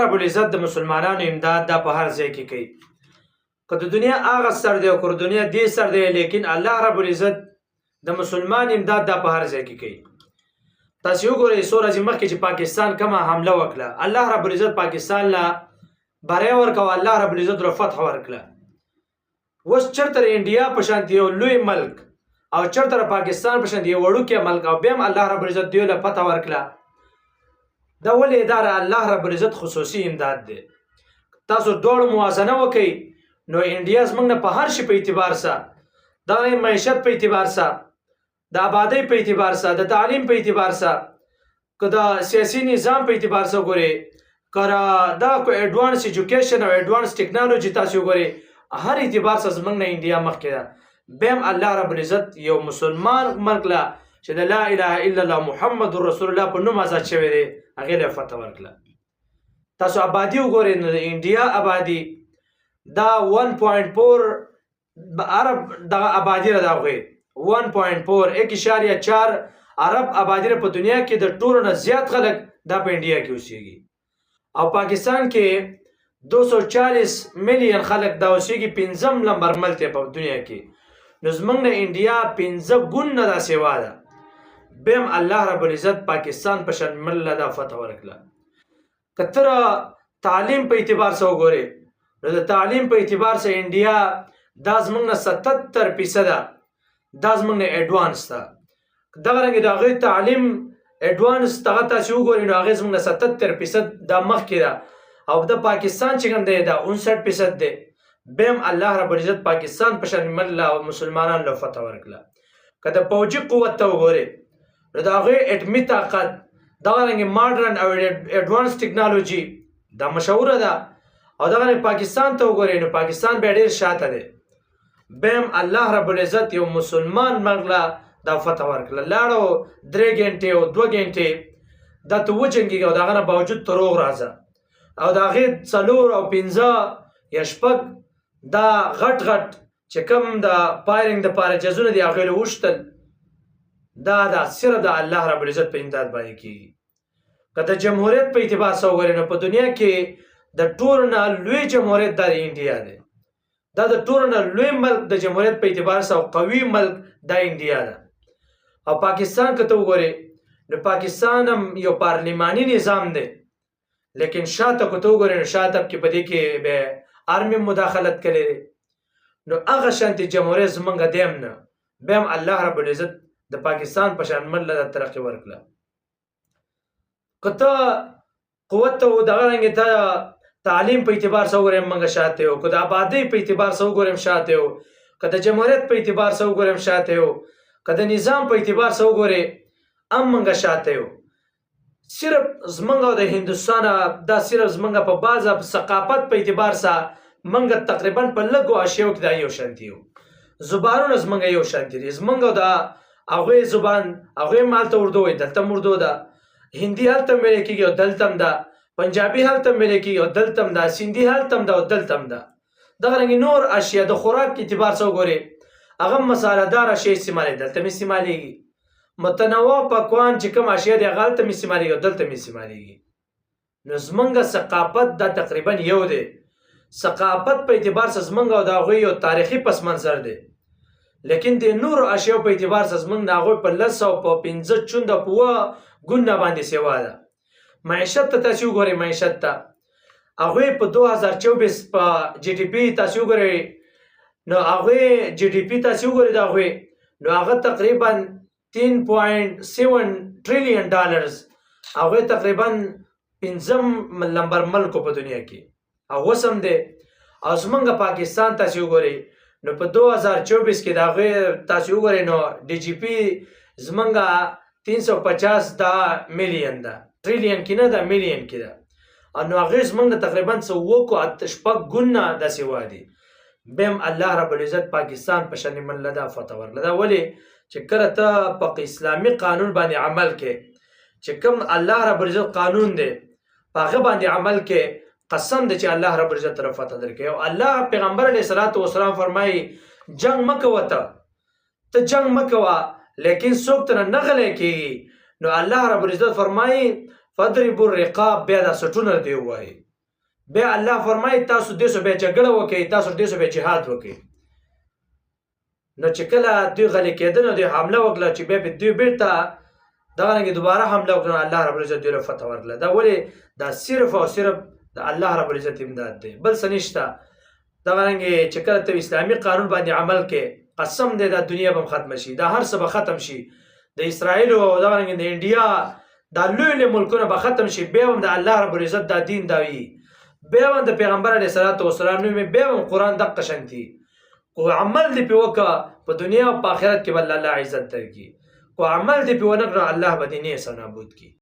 رب العزت د مسلمانانو امداد دا په هر ځای کې کوي. که د دنیا هغه سر دی او که د دنیا دې سر دی، لیکن الله رب العزت د مسلمان امداد دا په هر ځای کې کوي. تاسو وګورئ څو ورځې مخکې چې پاکستان کومه حمله وکړه، الله رب العزت پاکستان له بری ورکوه، الله رب العزت له فتح ورکړه. اوس چېرته انډیا په شانتې یو لوی ملک او چېرته پاکستان په شانتې یو وړوکی ملک او بیا هم الله رب العزت دوی له فتح ورکړه. دا ولې دا الله رب العزت خصوصي امداد دی. تاسو دواړو موازنه وکئ نو انډیا زموږ نه په هر شي په اعتبار سره، د معیشت په اعتبار سره، د آبادۍ په اعتبار سره، د تعلیم په اعتبار سره، که د سیاسي نظام په اعتبار سره وګورئ، که دا ایډوانس ایجوکیشن او ایډوانس ټیکنالوژي تاسو وګورئ، هر اعتبار سره زموږ نه انډیا مخکې ده. بیا هم الله رب العزت یو مسلمان ملک له چې د لا اله الا الله محمد رسول الله په نوم آزاد شوی دی هغې له فتح ورکړه. تاسو آبادي وګورئ نو د انډیا آبادي دا 1.4 عرب دغه آبادي ده، د هغوی 1.4 1.4 عرب آبادي په دنیا کې د ټولو نه زیات خلک دا په انډیا کې اوسېږي، او پاکستان کې 240 میلیون خلک دا اوسېږي، 5م نمبر ملک دی په دنیا کې. نو زموږ نه انډیا 5 ګونه دا سیوا ده. بیا هم الله رب العزت پاکستان په شان ملک له دا فتح ورکړه. که ته تعلیم په اعتبار سره وګورې نو د تعلیم په اعتبار سره انډیا دا زموږ نه 77% دا زموږ نه ایډوانس ده. دغه رنګې د هغوی تعلیم ایډوانس دغه تاسې وګورئ نو هغې زموږ نه 77% دا مخکې ده، او د پاکستان چې کوم دی دا 59% دی. بیا هم الله رب العزت پاکستان په شان ملک له مسلمانانو له فتح ورکړه. که د پوځي قوت ته وګورئ نو د هغوی اټمي طاقت، دغه رنګې ماډرن او ایډوانس ټیکنالوژي دا مشهوره ده، او دغه رنګې پاکستان ته وګورئ نو پاکستان بیا ډېر شاته دی. بیا هم الله رب العزت یو مسلمان ملک له دا فتح ورکړه. لاړو 3 غنټې او 2 غنټې دا ته وجنګېږي او د هغه نه باوجود ته روغ راځه، او د هغې 4 او 5 یا 6 دا غټ غټ چې کوم د فایرنګ دپاره جزونه دي هغې له وشتل، دا صرف د الله رب العزت په امداد باندې کېږي. که د جمهوریت په اعتبار سره وګورئ نو په دنیا کې د ټولو نه لوی جمهوریت دا د انډیا دی. دا د ټولو نه لوی ملک د جمهوریت په اعتبار سره او قوي ملک دا انډیا ده. او پاکستان که ته وګورئ نو پاکستان هم یو پارلماني نظام دی، لیکن شاته که ته وګورئ نو شاته کې په دې کې بیا آرمي مداخلت کړی دی. نو هغه شانتې جمهوریت زموږ دی هم نه. بیا هم الله رب العزت د پاکستان په شان ملک له ترقي ورکړه. که ته قوت ته دغه رنګې ته تعلیم په اعتبار سره وګورئ موږ شاته یو، که د آبادۍ په اعتبار سره وګورئ شاته یو، که د جمهوریت په اعتبار سره وګورئ شاته یو، که د نظام په اعتبار سره وګورئ هم موږ شاته یو. صرف زموږ او د هندوستان دا صرف زموږ په بعضه ثقافت په اعتبار سره موږ تقریبا په لږو اشیاو کې دا یو شانتي یو. زبانونه زموږ یو شانتي دي. زموږ او د هغوی زبان، هغوی هم هلته اردو وایي، دلته هم اردو ده، هندي هلته هم ویلی کېږي او دلته هم ده، پنجابي هلته هم ویلی کېږي او دلته هم ده، سندي هلته هم ده او دلته هم ده. دغه رنګې نور اشیا د خوراک اعتبار سره وګورئ هغه مساله دار اشیا استعمالېږي، دلته هم استعمالېږي. متنوع پکوان چې کوم اشیا دي هغه هلته هم استعمالېږي او دلته هم استعمالېږي. نو زموږ ثقافت دا تقریبا یو دی. ثقافت په اعتبار سره زموږ او د هغوی یو تاریخي پس منظر دی، لیکن د نورو اشیاو په اعتبار سره زموږ د هغوی په 10 او په 15 چونده په 2 ګونه باندې سیوا ده. معیشت ته تاسې وګورئ، معیشت ته هغوی په 2024 په جي ډي پي تاسې وګورئ نو هغوی جي ډي پي تاسې وګورئ د هغوی نو هغه تقریبا 3.7 ټریلیون ډالرز، هغوی تقریبا 5م نمبر ملکو په دنیا کې، او اوس هم دی. او زموږ پاکستان تاسې وګورئ نو په 2024 کې د هغوی تاسې وګورئ نو ډي جي پي زموږ 350 میلیون ده، ټریلیون کې نه ده، میلیون کې ده. نو هغوی زموږ نه تقریبا 6 ګونه داسې وادي. بیا هم الله رب العزت پاکستان په شان ملک له دا فتح ورکړه. دا ولې چې کله ته په اسلامي قانون باندې عمل کې، چې کوم الله رب العزت قانون دی په هغه باندې عمل کې، قسم دی چې الله رب العزت طرف فتح درکوي. او الله پیغمبر علیه الصلاة والسلام فرمایي جنگ مه کوه، ته جنگ مه کوه، لیکن څوک ته نه غلی کېږي. نو الله رب العزت فرمایي فضربوا الرقاب، بیا دا سټونه دې ووایي بیا الله فرمایي تاسو دې سو بیا جګړه وکړئ، تاسو دې سو بیا جهاد وکړئ. نو چې کله دوی غلي کېدل نو دوی حمله وکړه، چې بیا دوی بیرته دغه رنګې دوباره حمله وکړه، الله رب العزت دوی له فتح ورکړه. دا ولې؟ دا صرف او صرف د الله رب العزت امداد دی، بل څه نشته. دغه رنګې چې کله ته اسلامي قانون باندې عمل کې، قسم دی دا دنیا به ختم شي، دا هر څه به ختم شي، د اسرائیل او دغه رنګې د انډیا دا لوی لوی ملکونه به ختم شي، بیا هم د الله رب العزت دا دین دا وي، بیا هم د پیغمبر علیه الصلاۃ والسلام نوم، بیا هم قرآن دقه شانتي کو عمل دی په وکړه، په دنیا او په آخرت کې به الله عزت درکړي. کو عمل دی په ونه کړه، الله به دې نیست او نابود کړي.